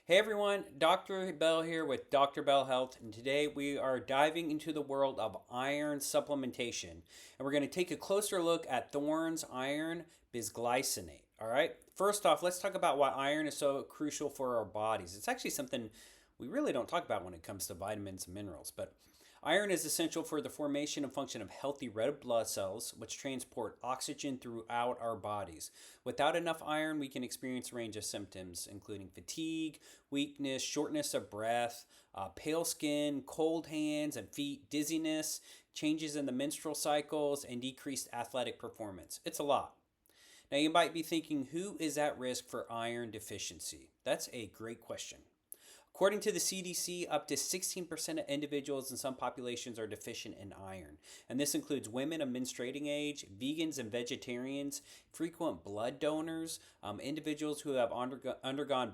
Hey everyone, Dr. Bell here with Dr. Bell Health, and today we are diving into the world of iron supplementation. And we're going to take a closer look at Thorne's Iron Bisglycinate. All right, first off, let's talk about why iron is so crucial for our bodies. It's actually something we really don't talk about when it comes to vitamins and minerals, but iron is essential for the formation and function of healthy red blood cells, which transport oxygen throughout our bodies. Without enough iron, we can experience a range of symptoms, including fatigue, weakness, shortness of breath, pale skin, cold hands and feet, dizziness, changes in the menstrual cycles, and decreased athletic performance. It's a lot. Now, you might be thinking, who is at risk for iron deficiency? That's a great question. According to the CDC, up to 16% of individuals in some populations are deficient in iron. And this includes women of menstruating age, vegans and vegetarians, frequent blood donors, individuals who have undergone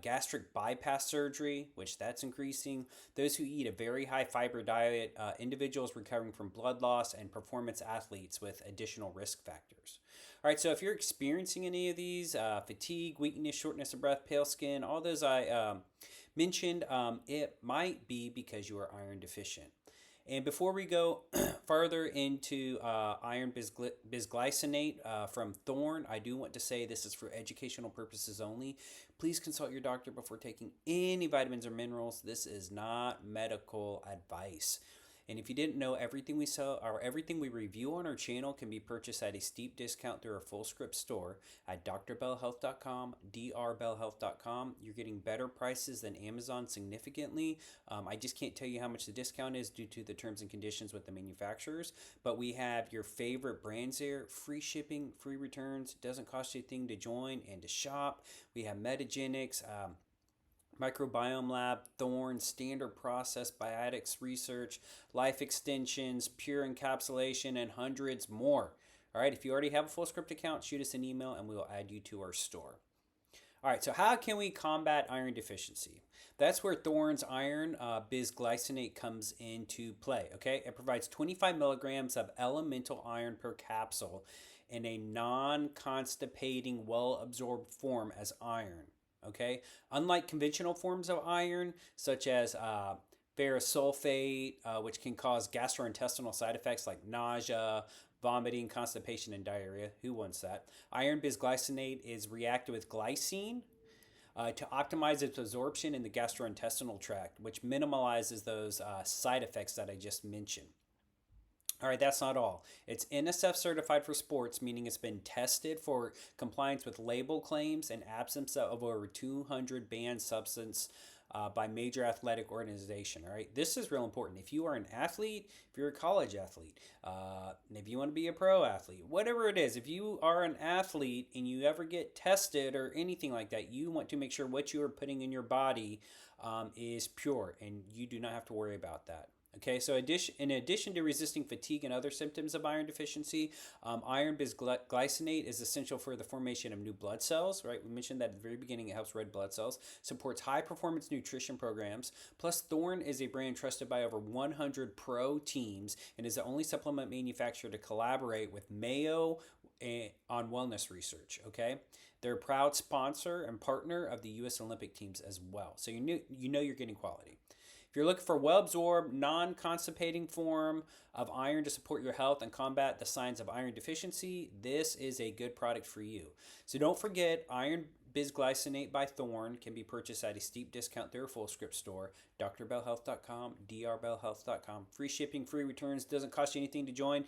gastric bypass surgery, which that's increasing, those who eat a very high fiber diet, individuals recovering from blood loss, and performance athletes with additional risk factors. All right, so if you're experiencing any of these, fatigue, weakness, shortness of breath, pale skin, all those I mentioned, it might be because you are iron deficient. And before we go further into iron bisglycinate from Thorne, I do want to say this is for educational purposes only. Please consult your doctor before taking any vitamins or minerals. This is not medical advice. And if you didn't know, everything we sell or everything we review on our channel can be purchased at a steep discount through our full script store at drbellhealth.com, drbellhealth.com. You're getting better prices than Amazon significantly. I just can't tell you how much the discount is due to the terms and conditions with the manufacturers. But we have your favorite brands there, free shipping, free returns. It doesn't cost you a thing to join and to shop. We have Metagenics, Microbiome Lab, Thorne, Standard Process, Biotics Research, Life Extensions, Pure Encapsulation, and hundreds more. All right, if you already have a full script account, shoot us an email and we will add you to our store. All right, so how can we combat iron deficiency? That's where Thorne's Iron Bisglycinate comes into play, okay? It provides 25 milligrams of elemental iron per capsule in a non-constipating, well-absorbed form as iron. Okay, unlike conventional forms of iron, such as ferrous sulfate, which can cause gastrointestinal side effects like nausea, vomiting, constipation, and diarrhea. Who wants that? Iron bisglycinate is reacted with glycine to optimize its absorption in the gastrointestinal tract, which minimalizes those side effects that I just mentioned. All right, that's not all. It's NSF certified for sports, meaning it's been tested for compliance with label claims and absence of over 200 banned substance by major athletic organization. All right, this is real important. If you are an athlete, if you're a college athlete, if you want to be a pro athlete, whatever it is, if you are an athlete and you ever get tested or anything like that, you want to make sure what you are putting in your body is pure, and you do not have to worry about that. Okay, so in addition to resisting fatigue and other symptoms of iron deficiency, iron bisglycinate is essential for the formation of new blood cells, right? We mentioned that at the very beginning, it helps red blood cells, supports high-performance nutrition programs, plus Thorne is a brand trusted by over 100 pro teams and is the only supplement manufacturer to collaborate with Mayo on wellness research, okay? They're a proud sponsor and partner of the U.S. Olympic teams as well, so you know you're getting quality. If you're looking for a well-absorbed, non-constipating form of iron to support your health and combat the signs of iron deficiency, this is a good product for you. So don't forget, Iron Bisglycinate by Thorne can be purchased at a steep discount through a full script store, drbellhealth.com, drbellhealth.com. Free shipping, free returns, doesn't cost you anything to join,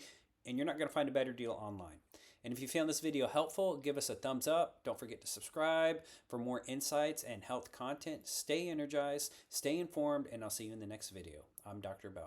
and you're not going to find a better deal online. And if you found this video helpful, give us a thumbs up. Don't forget to subscribe for more insights and health content. Stay energized, stay informed, and I'll see you in the next video. I'm Dr. Bell.